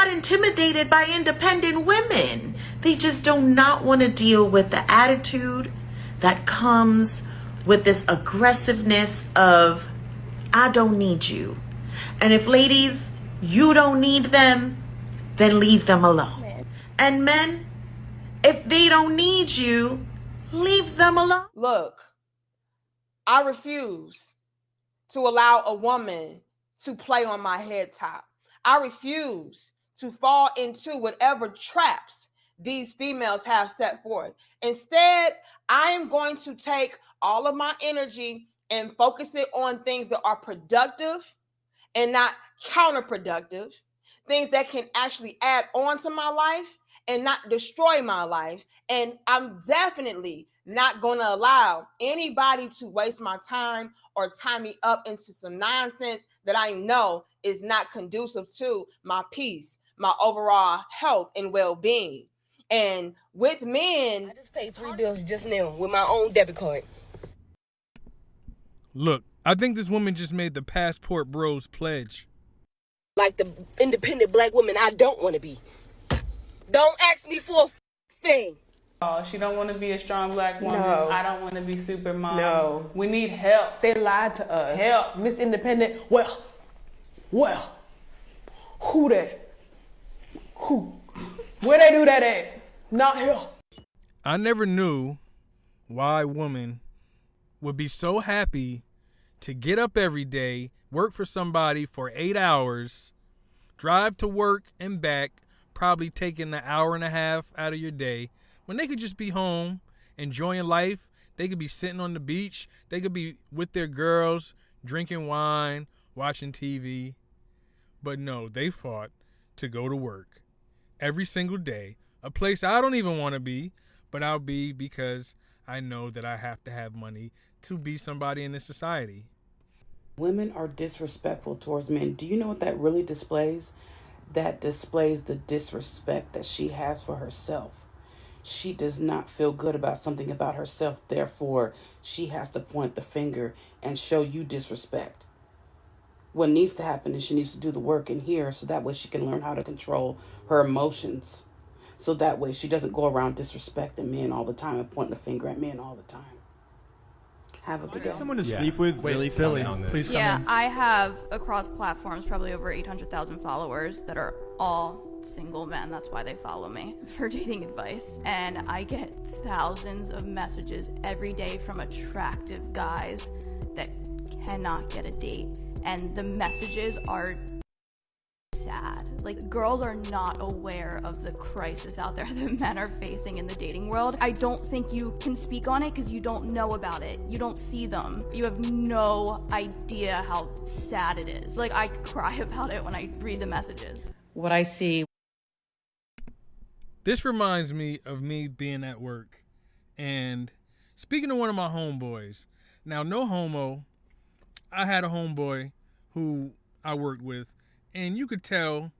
not intimidated by independent women. They just do not want to deal with the attitude that comes with this aggressiveness of, I don't need you. And if ladies, you don't need them, then leave them alone. And men, if they don't need you, leave them alone. Look, I refuse to allow a woman to play on my head top. I refuse to fall into whatever traps these females have set forth. Instead, I am going to take all of my energy and focus it on things that are productive and not counterproductive, things that can actually add on to my life and not destroy my life. And I'm definitely not going to allow anybody to waste my time or tie me up into some nonsense that I know is not conducive to my peace, my overall health and well-being. And with men, I just paid 3 bills just now with my own debit card. Look, I think this woman just made the Passport Bros pledge. Like the independent black woman I don't want to be. Don't ask me for a thing. Oh, she don't want to be a strong black woman. No. I don't want to be super mom. No. We need help. They lied to us. Help. Miss Independent. Well, who that? Who? Where they do that at? Not here. I never knew why women would be so happy to get up every day, work for somebody for 8 hours, drive to work and back, probably taking an hour and a half out of your day, when they could just be home, enjoying life. They could be sitting on the beach. They could be with their girls, drinking wine, watching TV. But no, they fought to go to work every single day, a place I don't even want to be, but I'll be because I know that I have to have money to be somebody in this society. Women are disrespectful towards men. Do you know what that really displays? That displays the disrespect that she has for herself. She does not feel good about something about herself. Therefore, she has to point the finger and show you disrespect. What needs to happen is she needs to do the work in here so that way she can learn how to control her emotions. So that way she doesn't go around disrespecting men all the time and pointing the finger at men all the time. Have a good day. Someone to sleep with. Really, Philly, on this. Please come in. I have across platforms probably over 800,000 followers that are all single men. That's why they follow me for dating advice. And I get thousands of messages every day from attractive guys that cannot get a date. And the messages are sad. Like, girls are not aware of the crisis out there that men are facing in the dating world. I don't think you can speak on it because you don't know about it. You don't see them. You have no idea how sad it is. Like, I cry about it when I read the messages. What I see. This reminds me of me being at work and speaking to one of my homeboys. Now, no homo, I had a homeboy who I worked with, and you could tell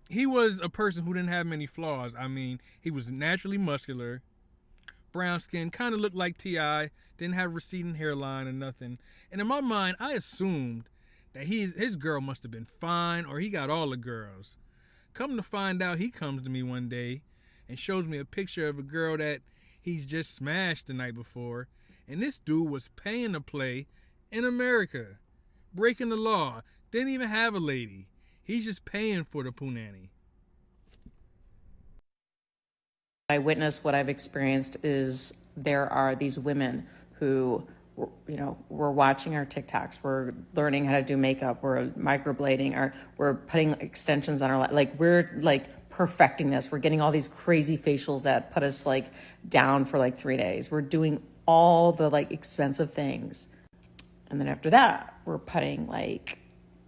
he was a person who didn't have many flaws. I mean, he was naturally muscular, brown skin, kind of looked like T.I., didn't have receding hairline or nothing. And in my mind, I assumed that his girl must have been fine or he got all the girls. Come to find out, he comes to me one day and shows me a picture of a girl that he's just smashed the night before. And this dude was paying to play in America, breaking the law, didn't even have a lady. He's just paying for the punani. I witnessed, what I've experienced is there are these women who, we're watching our TikToks, we're learning how to do makeup, we're microblading, or we're putting extensions on our, we're perfecting this. We're getting all these crazy facials that put us down for 3 days. We're doing all the expensive things. And then after that, we're putting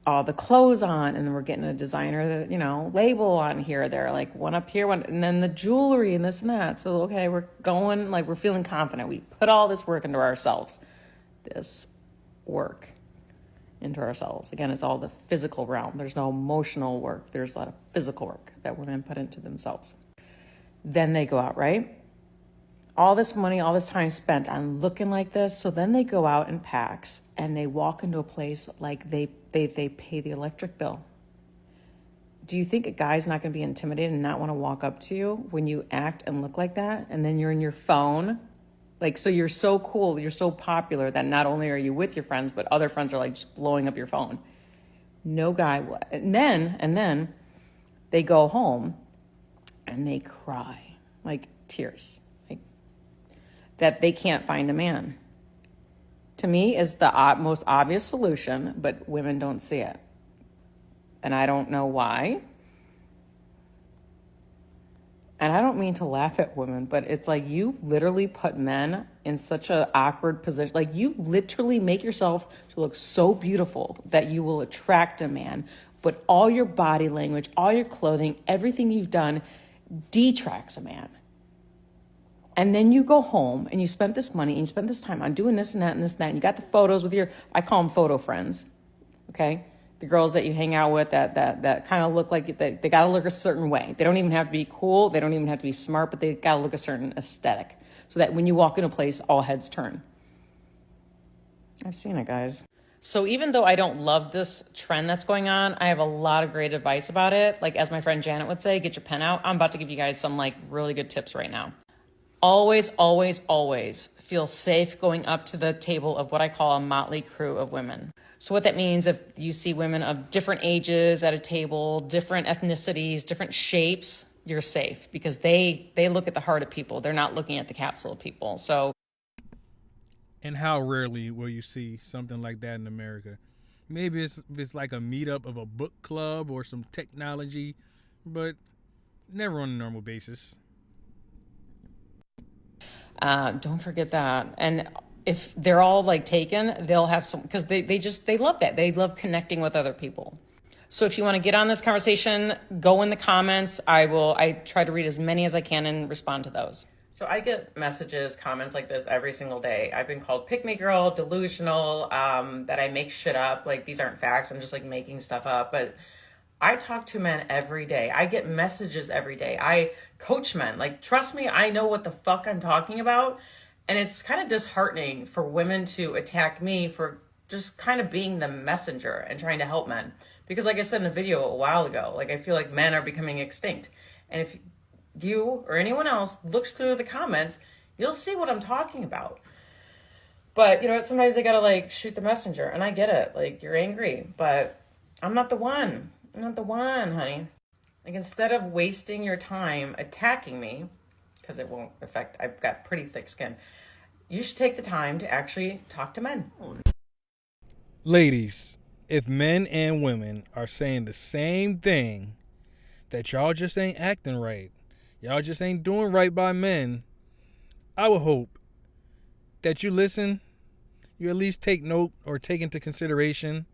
all the clothes on, and then we're getting a designer, label on here, there, one up here, one, and then the jewelry and this and that. So, okay, we're going, we're feeling confident. We put all this work into ourselves. This work into ourselves. Again, it's all the physical realm. There's no emotional work. There's a lot of physical work that women put into themselves. Then they go out, right? All this money, all this time spent on looking like this. So then they go out in packs and they walk into a place they pay the electric bill. do you think a guy's not going to be intimidated and not want to walk up to you when you act and look like that? And then you're in your phone. Like, so you're so cool, you're so popular that not only are you with your friends, but other friends are like just blowing up your phone. No guy will. And then they go home and they cry, like tears, like that they can't find a man. To me, is the most obvious solution, but women don't see it. And I don't know why. And I don't mean to laugh at women, but it's like you literally put men in such an awkward position. Like you literally make yourself to look so beautiful that you will attract a man. But all your body language, all your clothing, everything you've done detracts a man. And then you go home and you spent this money and you spent this time on doing this and that and this and that. And you got the photos with your, I call them photo friends, okay? The girls that you hang out with that kind of look like they got to look a certain way. They don't even have to be cool. They don't even have to be smart, but they got to look a certain aesthetic so that when you walk in a place, all heads turn. I've seen it, guys. So even though I don't love this trend that's going on, I have a lot of great advice about it. Like as my friend Janet would say, get your pen out. I'm about to give you guys some like really good tips right now. Always, always, always feel safe going up to the table of what I call a motley crew of women. So what that means, if you see women of different ages at a table, different ethnicities, different shapes, you're safe because they look at the heart of people. They're not looking at the capsule of people. So. And how rarely will you see something like that in America? Maybe it's like a meetup of a book club or some technology, but never on a normal basis. Don't forget that. And if they're all like taken, they'll have some, because they love that. They love connecting with other people. So if you want to get on this conversation, go in the comments. I try to read as many as I can and respond to those. So I get messages, comments like this every single day. I've been called pick me girl, delusional, that I make shit up. Like these aren't facts. I'm just like making stuff up. But I talk to men every day. I get messages every day. I coach men. Like, trust me, I know what the fuck I'm talking about. And it's kind of disheartening for women to attack me for just kind of being the messenger and trying to help men. Because like I said in a video a while ago, like I feel like men are becoming extinct. And if you or anyone else looks through the comments, you'll see what I'm talking about. But, you know, sometimes they gotta like shoot the messenger. And I get it. Like, you're angry. But I'm not the one. I'm not the one, honey. Like, instead of wasting your time attacking me, because it won't affect, I've got pretty thick skin, you should take the time to actually talk to men. Ladies, if men and women are saying the same thing, that y'all just ain't acting right, y'all just ain't doing right by men, I would hope that you listen, you at least take note or take into consideration,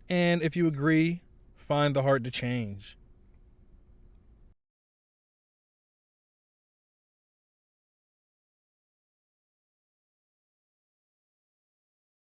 and if you agree, find the heart to change.